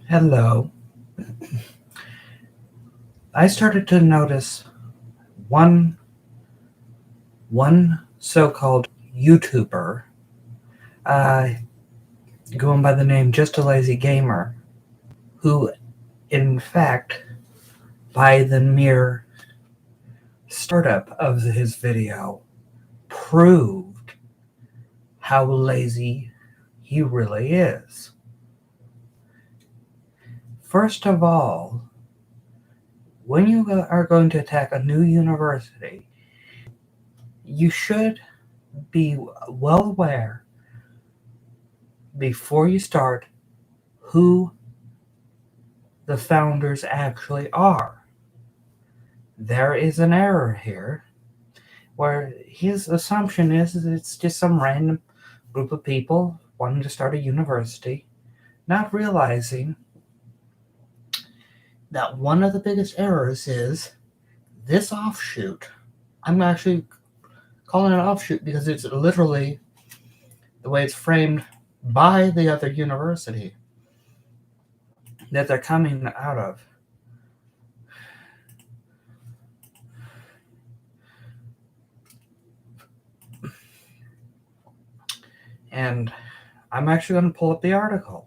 Hello. I started to notice one so-called YouTuber, uh, going by the name JustALazyGamer, who, in fact, by the mere startup of his video, proved how lazy he really is. First of all, when you are going to attack a new university, you should be well aware before you start who the founders actually are. There is an error here where his assumption is it's just some random group of people wanting to start a university, not realizing that one of the biggest errors is this offshoot. I'm actually calling it an offshoot because it's literally the way it's framed by the other university that they're coming out of. And I'm actually going to pull up the article.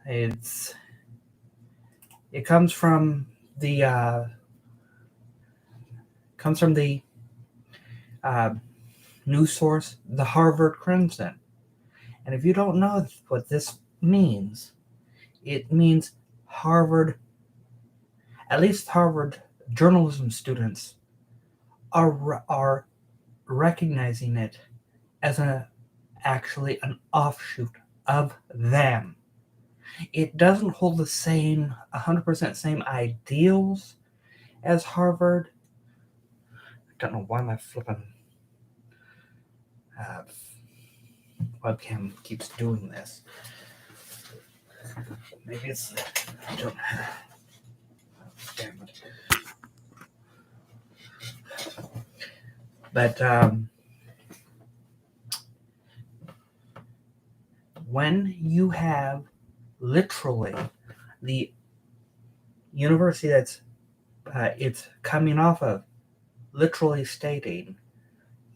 It comes from the news source, the Harvard Crimson. And if you don't know what this means, it means Harvard, at least Harvard journalism students are recognizing it as actually an offshoot of them. It doesn't hold the same 100% same ideals as Harvard. I don't know why my flipping webcam keeps doing this. Maybe it's I don't. Damn it. But when you have literally the university that's it's coming off of literally stating,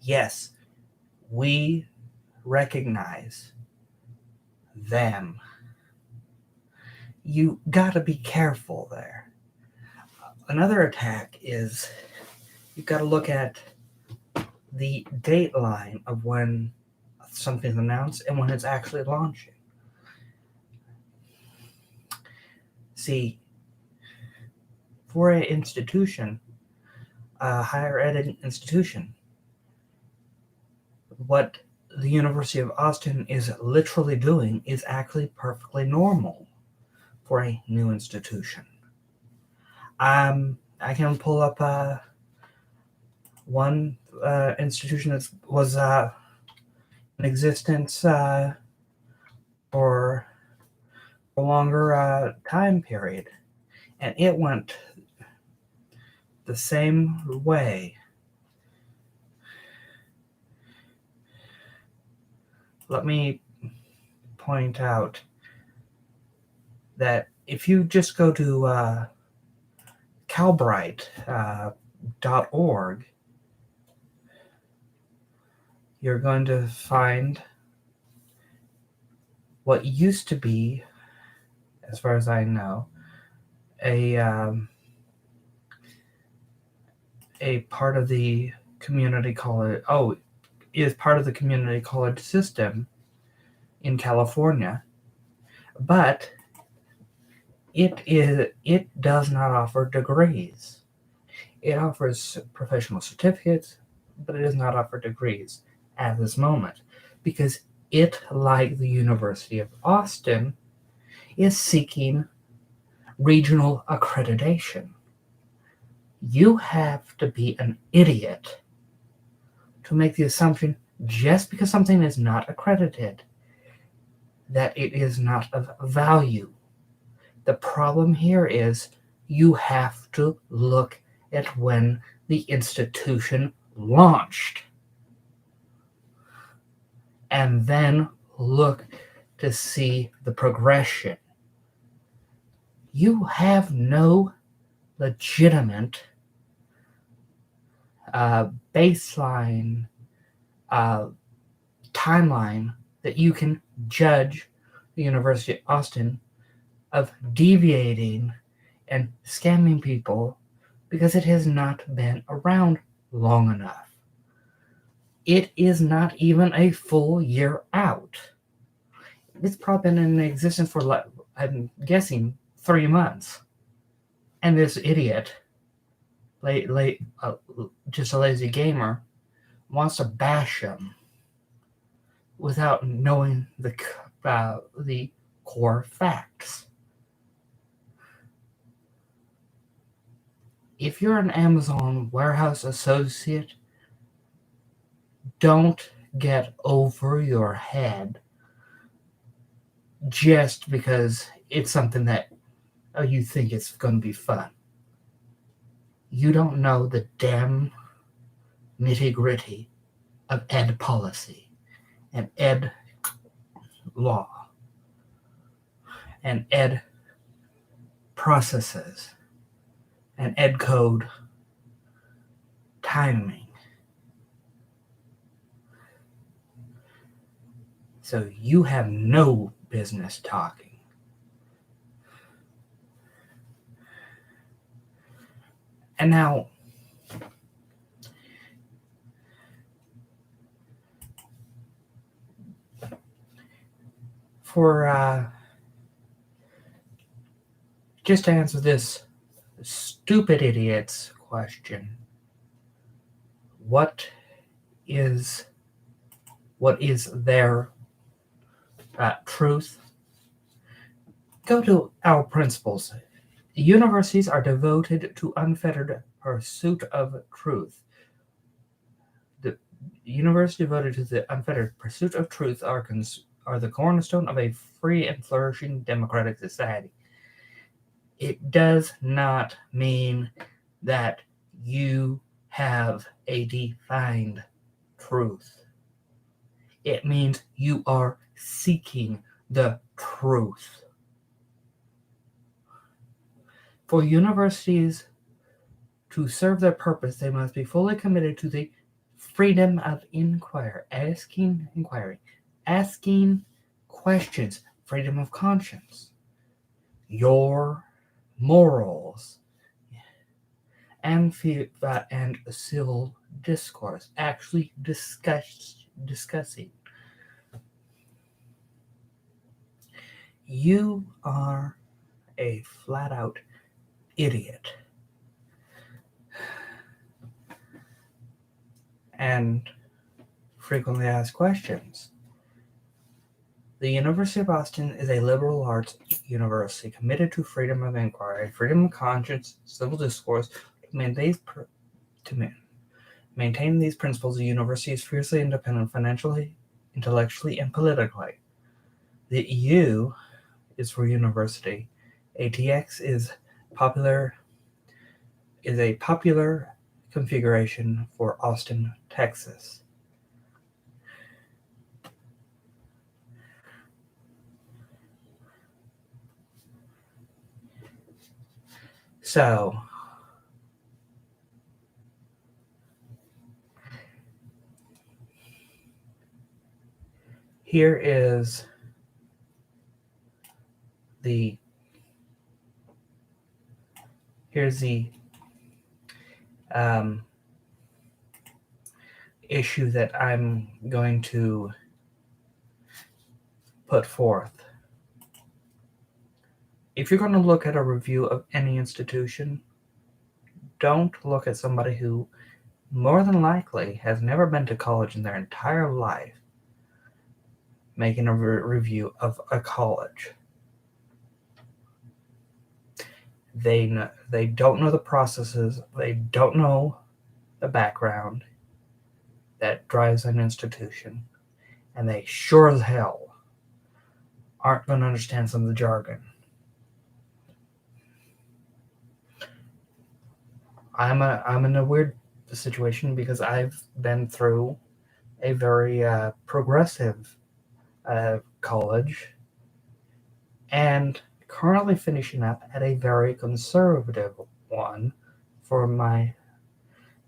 yes, we recognize them. You gotta be careful there. Another attack is you've got to look at the date line of when something's announced and when it's actually launching. See, for an institution, a higher ed institution, what the University of Austin is literally doing is actually perfectly normal for a new institution. I can pull up one institution that was in existence for a longer time period, and it went the same way. Let me point out that if you just go to calbright.org, you're going to find what used to be, as far as I know, a part of the community college. Oh, is part of the community college system in California, but it does not offer degrees. It offers professional certificates, but it does not offer degrees at this moment because it, like the University of Austin, is seeking regional accreditation. You have to be an idiot to make the assumption just because something is not accredited that it is not of value. The problem here is you have to look at when the institution launched and then look to see the progression. You have no legitimate baseline timeline that you can judge the University of Austin of deviating and scamming people, because it has not been around long enough. It is not even a full year out. It's probably been in existence for, I'm guessing, 3 months. And this idiot, JustALazyGamer, wants to bash him without knowing the core facts. If you're an Amazon warehouse associate, don't get over your head just because it's something that you think it's going to be fun. You don't know the damn nitty-gritty of ed policy and ed law and ed processes and ed code timing. So you have no business talking. And now, for just to answer this stupid idiot's question, what is their truth? Go to our principles. Universities are devoted to unfettered pursuit of truth. The universities devoted to the unfettered pursuit of truth are the cornerstone of a free and flourishing democratic society. It does not mean that you have a defined truth. It means you are seeking the truth. For universities to serve their purpose, they must be fully committed to the freedom of inquiry, asking questions, freedom of conscience, your morals, and civil discourse, actually discussing. You are a flat-out idiot. And frequently asked questions. The University of Austin is a liberal arts university committed to freedom of inquiry, freedom of conscience, civil discourse. To maintain these principles, the university is fiercely independent financially, intellectually, and politically. The U is for university. ATX is a popular configuration for Austin, Texas. So, here's the issue that I'm going to put forth. If you're going to look at a review of any institution, don't look at somebody who more than likely has never been to college in their entire life making a review of a college. They don't know the processes, they don't know the background that drives an institution, and they sure as hell aren't going to understand some of the jargon. I'm in a weird situation because I've been through a very progressive college and currently finishing up at a very conservative one for my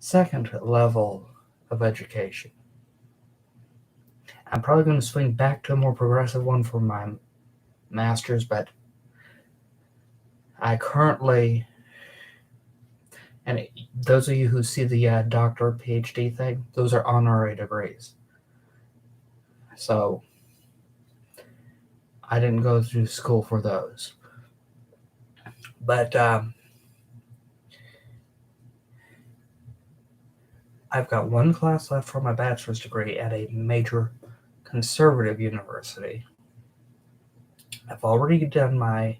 second level of education. I'm probably going to swing back to a more progressive one for my master's, but I currently, and those of you who see the doctor PhD thing, those are honorary degrees. So I didn't go through school for those. But I've got one class left for my bachelor's degree at a major conservative university. I've already done my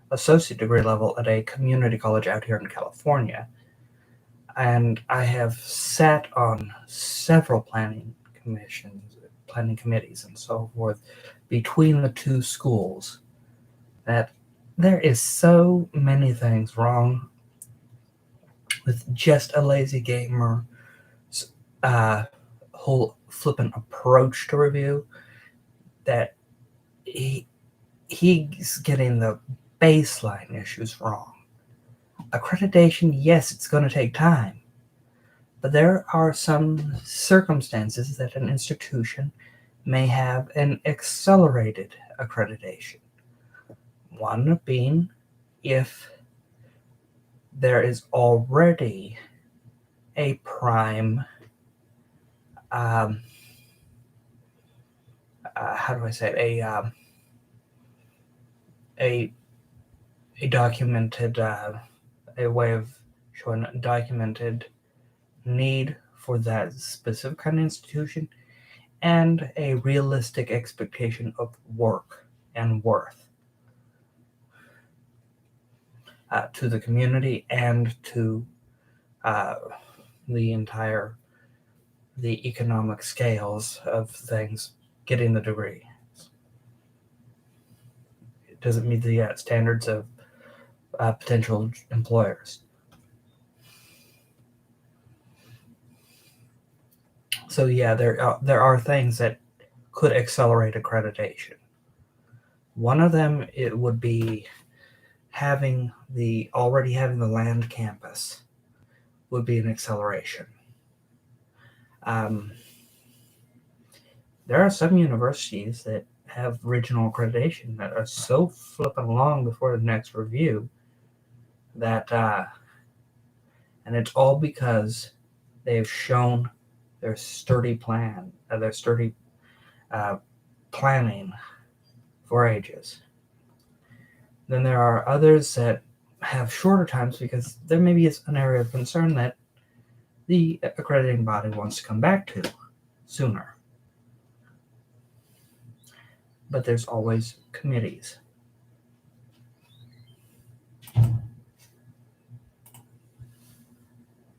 associate degree level at a community college out here in California. And I have sat on several planning committees, and so forth between the two schools that there is so many things wrong with JustALazyGamer whole flippant approach to review that he's getting the baseline issues wrong. Accreditation, yes, it's going to take time, but there are some circumstances that an institution may have an accelerated accreditation. One being if there is already a prime, how do I say it, a documented, a way of showing a documented need for that specific kind of institution, and a realistic expectation of work and worth to the community and to the economic scales of things getting the degree. It doesn't meet the standards of potential employers. So yeah, there are things that could accelerate accreditation. One of them, it would be already having the land campus would be an acceleration. There are some universities that have regional accreditation that are so flipping along before the next review that, and it's all because they've shown their sturdy plan, their sturdy planning for ages. Then there are others that have shorter times because there maybe is an area of concern that the accrediting body wants to come back to sooner. But there's always committees.